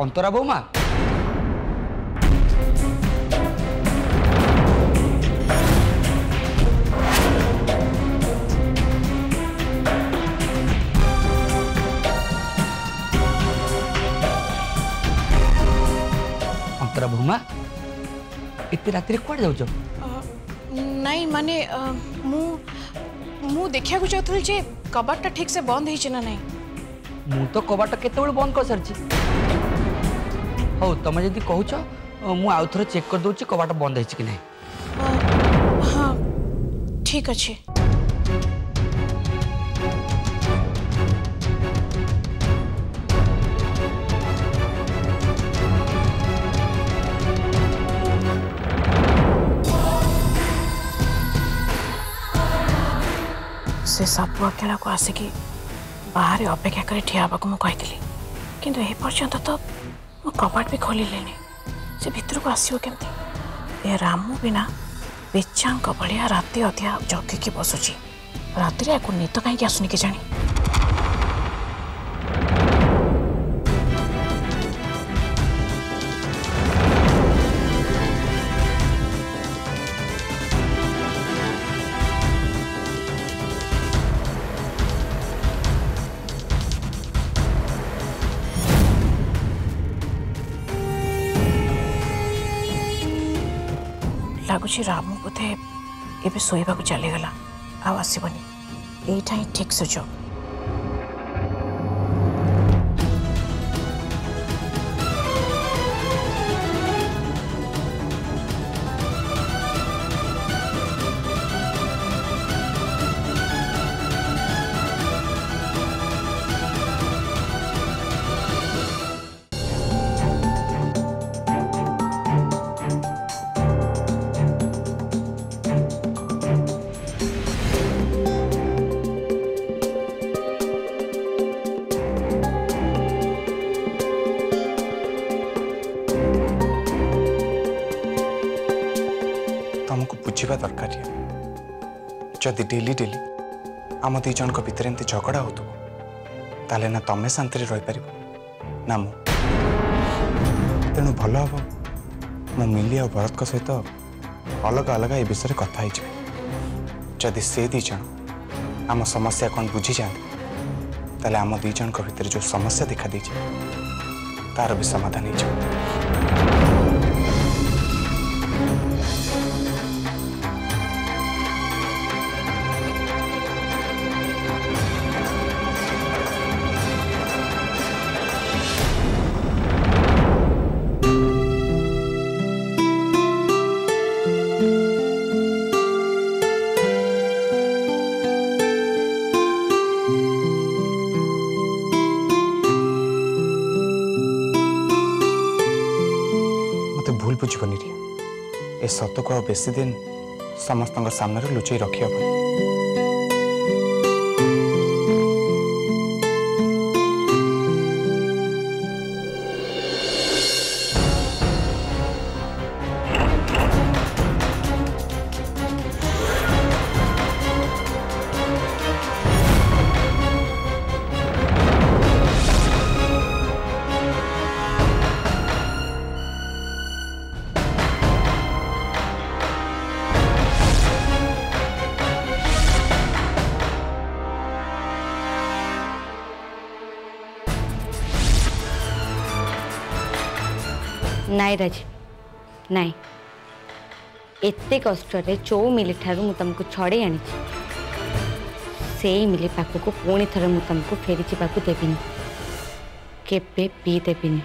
अंतरा बोमा अंतरा बोमा इतने राति कौन जाऊच? नहीं माने मु देखा चाहूँ जे कबाटा ठीक से बंद है ना नहीं। मु तो कबाटा केते बंद कर सारी। हो तुम जदि कहूच मु आउ थे चेक कर दूची कबाटा बंद है कि नहीं। हाँ ठीक अच्छे। से सब अकेला को आसिकी बाहर अपेक्षा कर ठिया मुझे किंतु ए पर्यंत तो मो कबाट भी खोल से भितर को आसो केमती। ए रामू बिना बेचांक भाया राति अधिया जगिकी बसुची राति या निद कहीं आसुनी के जानी। लगुच रामू बोधे एवं शोवा चलीगला आसबनी यहीटा ही ठीक सुजोग। तुमको बुझा दरकार जदि डेली डेली आम दी जन भितर एमती झगड़ा हो ताले ना तमें शांति रहीपर ना मु। तेणु भल हम मु मिली आ भरत सहित अलग अलग ये विषय कथा जदि से दी जन आम समस्या कौन बुझी जाते ताले आम दी जन भितर जो समस्या देखा दी तार भी समाधान हो। भूल बुझबनी ए सत को बेसी दिन समस्त सामने लुचई रखी हम। नाई राजी नाई एते कष्ट चौ मिली ठार तुमको छड़े आनी से मिली पाखक पुणी थर मु तुमको फेरी जावाक देविनी केबे भी देविनी।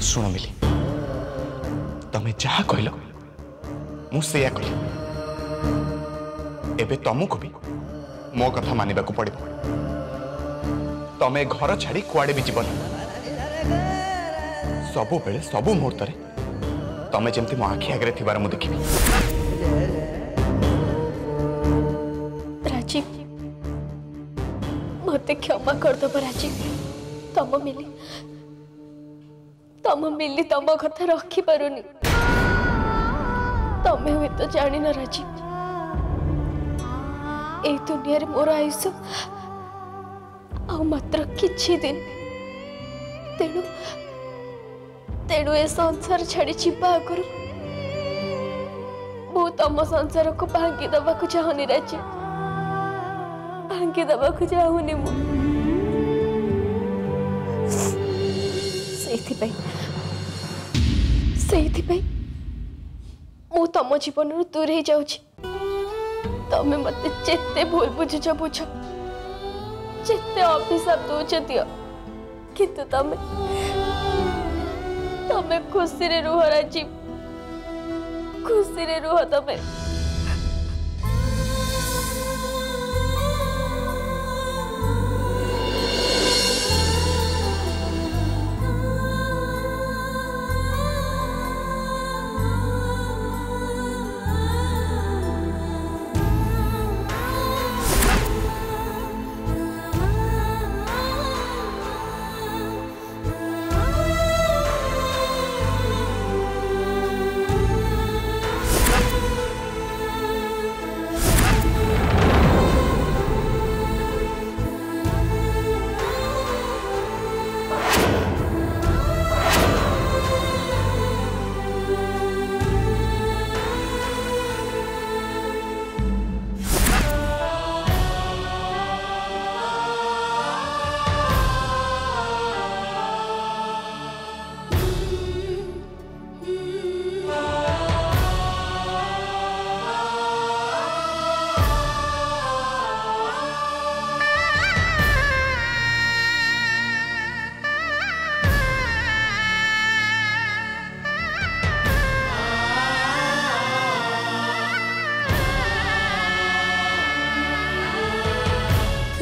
शुण मिली तमें जहाँ कहल मुझे कली एबे तुमको भी मो कथा मानिबा को पड़े तमें घर छाड़ी कुआडे भी जीवन सबु बेले सबु मुहूर्त तमें जमती मो आखि आगे थिबार मु देखिबी। राजीव मते क्षमा कर दो राजीव। तम मिली तम कथा रखी पारुनी। तमें हुए तो जानी ना राजीव ए दुनिया रे मोर आयुष आ मात्र किछि दिन तेणु तेणु ए संसार छाड़ी जीवा आगुरी मु तम संसार को भांगी दबा को चाहूनी राजीव। भांगी दबा को चाहूनी मु मु तम जीवन दूर ही जाऊँ। तमें मत जेते भूल बुझुच बुझ जेते अभिशाप दौच दियो किंतु तमें खुशी रे रुह राजीव। खुशी रे रुह तमें।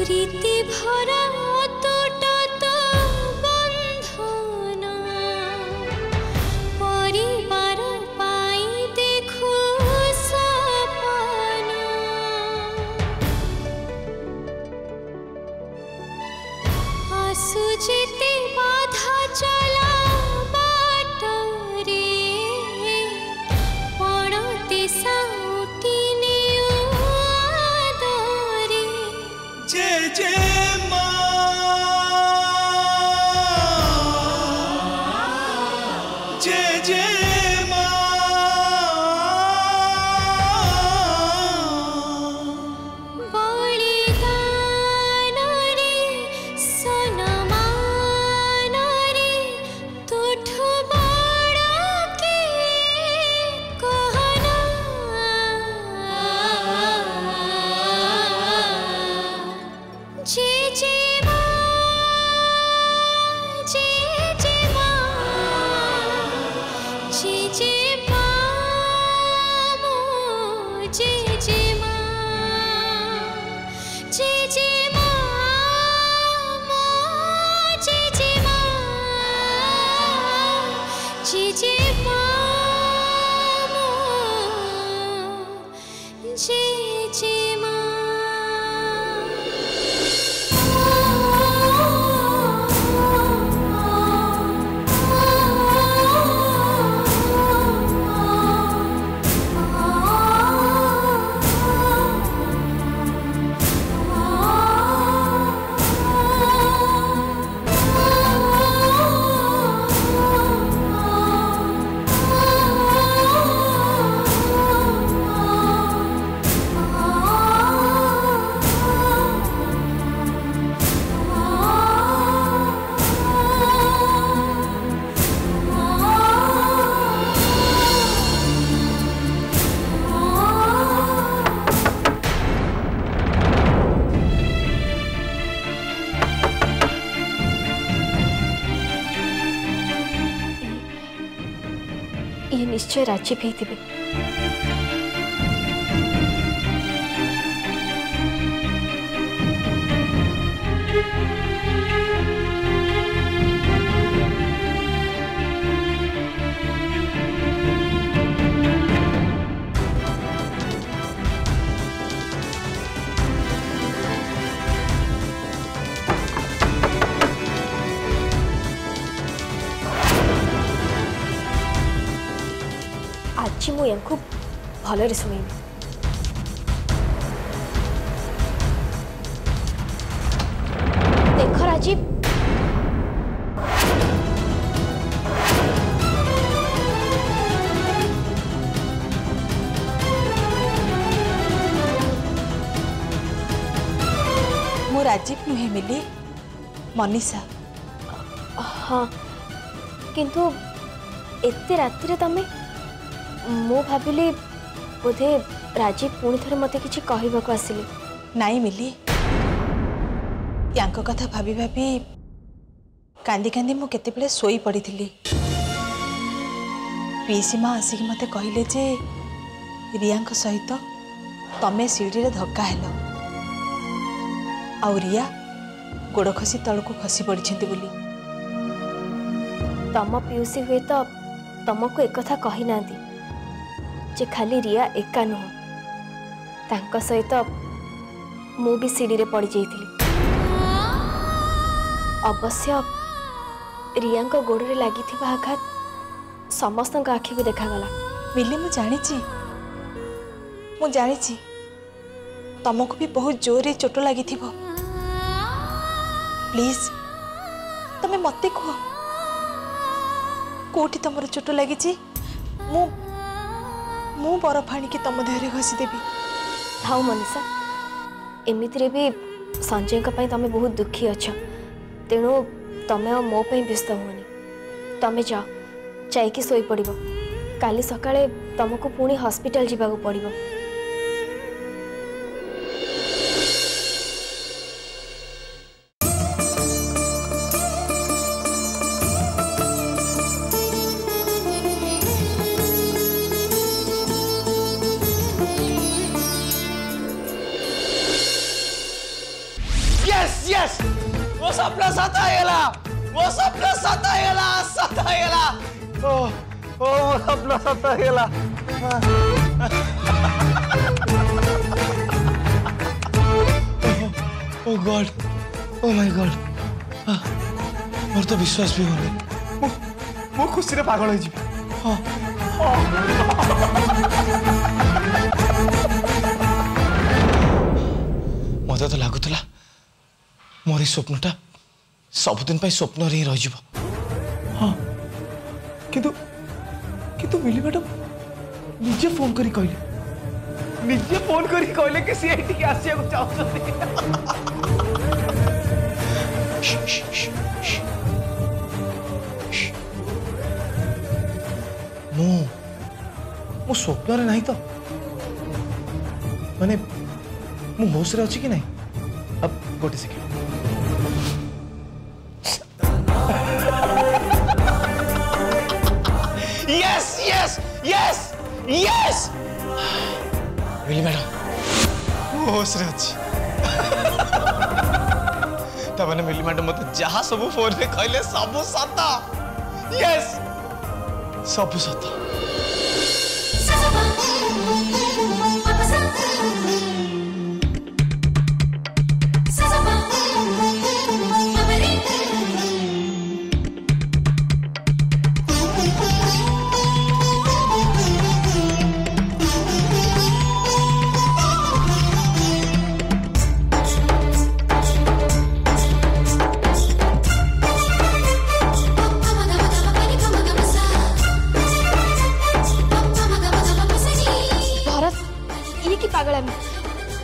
प्रीति भरा तोटा तो बंधना परिवार पाई देखो सपना आसु जेते बाधा चला बाटरे पड़ते साउटी ये निश्चय राजीव ही मुझे भलरे शुणी देख राजीव मु राजीव नुहे मिली मनीषा। हाँ किंतु एते रात्रि तमे मु भाविली बोधे राजीव पुणी थरे मते किछि कहबाक आसिले। नाई मिली यांको कथा भाभी भाभी कांदी कांदी मु केते बेले सोई पड़ी थिली। पीसी माँ आसिक मते कहले जे रिया सहित तमे सीढ़ी रे धक्का हेलो आ रिया गोड़ खसी तलको खसी पड़ी बोली। तम पीयूसी हुए तो तुमको एक कथा कही ना जे खाली रिया एका नुह तांको सहित मु भी सीढ़ी रे पड़ी जाइथिली। अवश्य रिया गोड़ रे लगी आघात समस्त आखि को देखागला। मिली मु जानी तुमको भी बहुत जोर चोट लगी प्लीज तमे मते कह कोठी तुम चोट लगी मु बरफ आनिकी तुम देहरे घसी देवी। थाऊ मनीषा एमितिरे भी संजय का तमे बहुत दुखी अच्छा तेणु तमे आ मो पे व्यस्त हुनी। तमे जाओ जाइकी सोई पड़िबो काली सकाळे तुमको पुणी हॉस्पिटल जीवाको पड़िबो। यस वो सपना सताएगा वो सपना सताएगा ओ वो सपना सताएगा। ओ गॉड ओ माय गॉड मोर तो विश्वास भी होने मो खुशी रे पागल हो हाँ मत तो लगुला मोर स्वप्नटा सबुदिन स्वप्न ही रही हाँ किंतु किंतु मिली मैडम निजे फोन करी कहले कि सी एठी आसिया को चाहते मु स्वप्न रे नहीं तो माने मु होश रे अछि कि नहीं। अब गोटे second yes yes yes yes मिली मैडम होश रे अछि ता माने मिली मैडम मते जहा सब फोन रे कहले सब सत यस सब सत।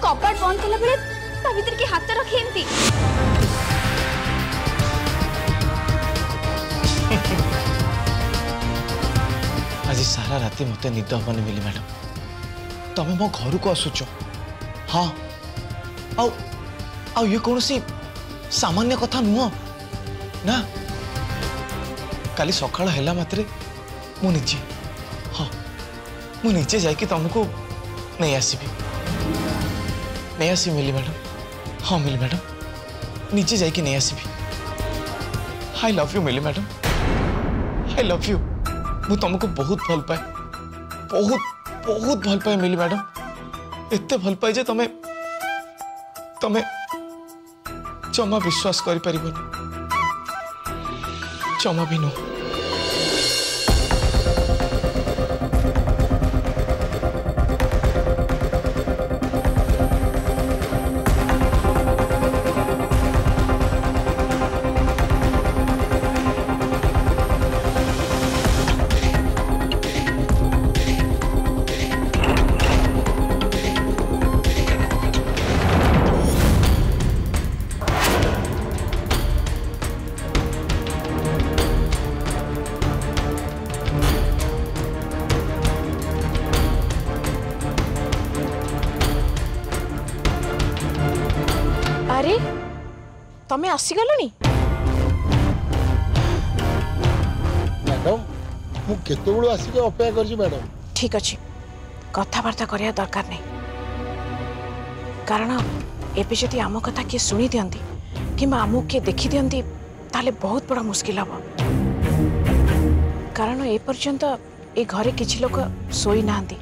कपाट बंद कला बेले ता भीतर के हाथ रखे एमती आज सारा राति मते निद हबनी मिली मैडम तमे मो घर को आसुच। हाँ आउ आउ ये कौन सी सामान्य कथा नुह ना काली सकाळ हैला मात्रे मु निजे हाँ मु निजे जाइए तुमको नहीं आसबि नहीं आसबि मिली मैडम। हाँ मिली मैडम निजे जाइए नहीं आसबि। I love you milli madam I love you मु तुमको बहुत भल पाए बहुत भल पाए मिली मैडम एते भल पाए जे तमे तमे जमा विश्वास करि परिबनी जमा भी नो। तमें आसीगलनी मैडम मु केतेबेलू आसिक अपेक्षा करछि मैडम। ठीक अच्छे कथबार्ता करने दरकार नहीं कारण एबे जदि आम कथा किए शुणी दियंती किंबा आमको किए देखी दियंती ताले बहुत बड़ा मुश्किल हम कारण ए पर्यंत ए घरे किछि लोक सोई नांती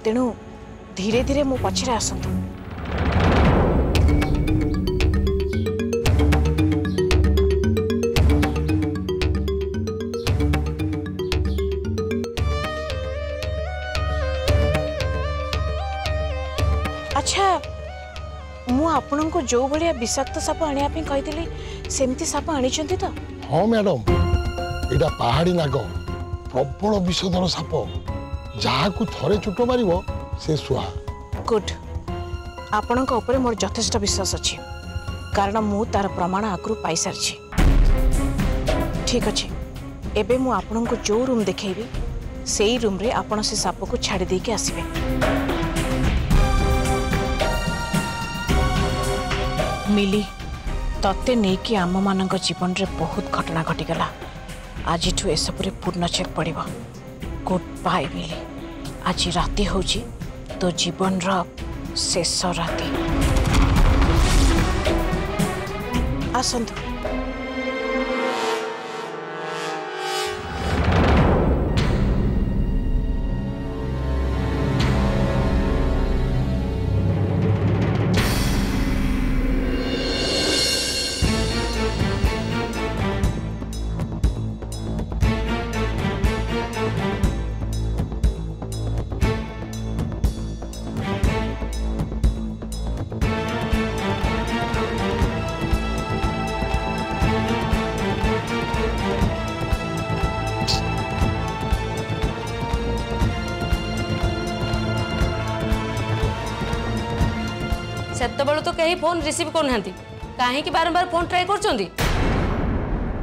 तेणु धीरे धीरे मो पछरे आसंतु। अच्छा मु आपण को जो भाया विषाक्त साप आने कही सेमती साप आनी तो? हाँ मैडम एटा पहाड़ी नाग प्रबल विषधर साप जहाँ को थरे चोट मार से सुहा। गुड आपण मोर यथेष्ट विश्वास अच्छी कारण मु तार प्रमाण आगु पाई सारी। ठीक अच्छे एबे मु आपण को जो रूम देखेबी सेई रूम रे आपण से साप को छाड़ी देके आसीबे। मिली तते नहीं कि आम मान जीवन रे बहुत घटना घटीगला आज एसबुरे पूर्ण चेक पड़िबो। गुड बाय मिली आज राति होची तो जीवन रा शेष राति। आसंतु सेतबेलू तो कहीं फोन रिसीव करना कहीं बारंबार फोन ट्राई कर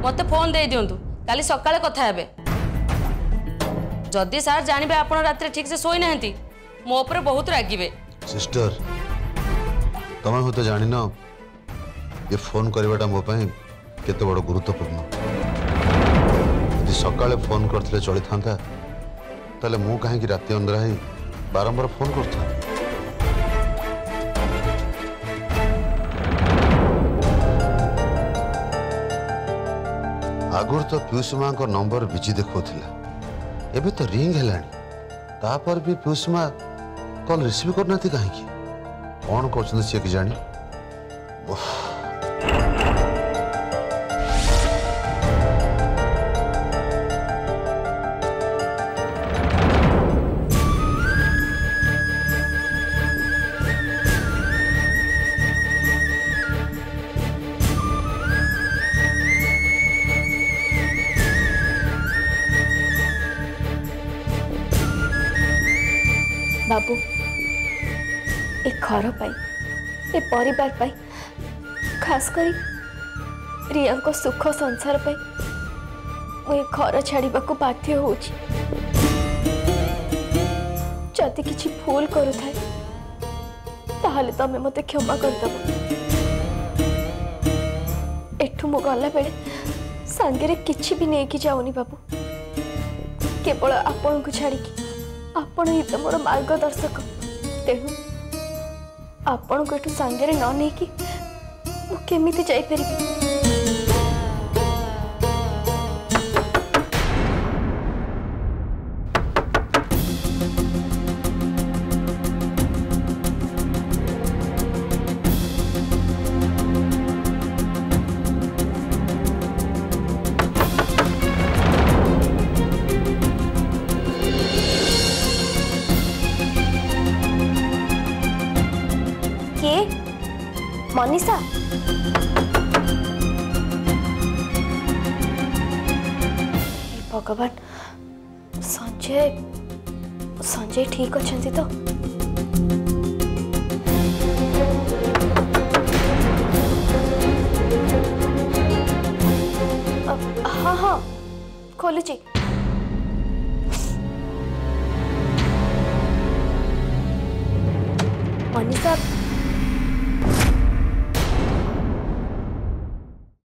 मत फोन दे दिंतु काली सकाळे कथा हेबे। जदि सार जानबे आपण रात्रि ठीक से सोई नहंती मो ऊपर बहुत रागिबे। सिस्टर तमे हो तो जानि न ये फोन करवाटा मो पई केते बड़ गुरुत्वपूर्ण। यदि सकाळे फोन करथिले चली थांता ताले मु काहे कि राति अंदर ही बारंबार फोन करथा। आगुर तो पीयूष माँ को नंबर बिजी देखुला एबे तो रिंग हेलानी तापर भी पीयूष माँ कॉल रिसीव करना थी कहीं कौन कर सी कि जानी। बाबू ए घर पाई ए परिवार पाई खास करी रिया को सुख संसार पाई मुझे घर छाड़ा को बाध्य हो जदि किसी भूल करू थाए ताहले तमे मते क्षमा करदब। एठू मु गला बेले सांगेरे किछि भी नहीं कि जाऊनी बाबू केवल आपण को छाड़ी आपण ही तो मोर मार्गदर्शक तेणु आपण को सांगे न नहीं कि केमिति जाई परिबी। मनीषा भगवान संजय संजय ठीक अच्छे तो? हाँ हाँ खोलुची। मनीषा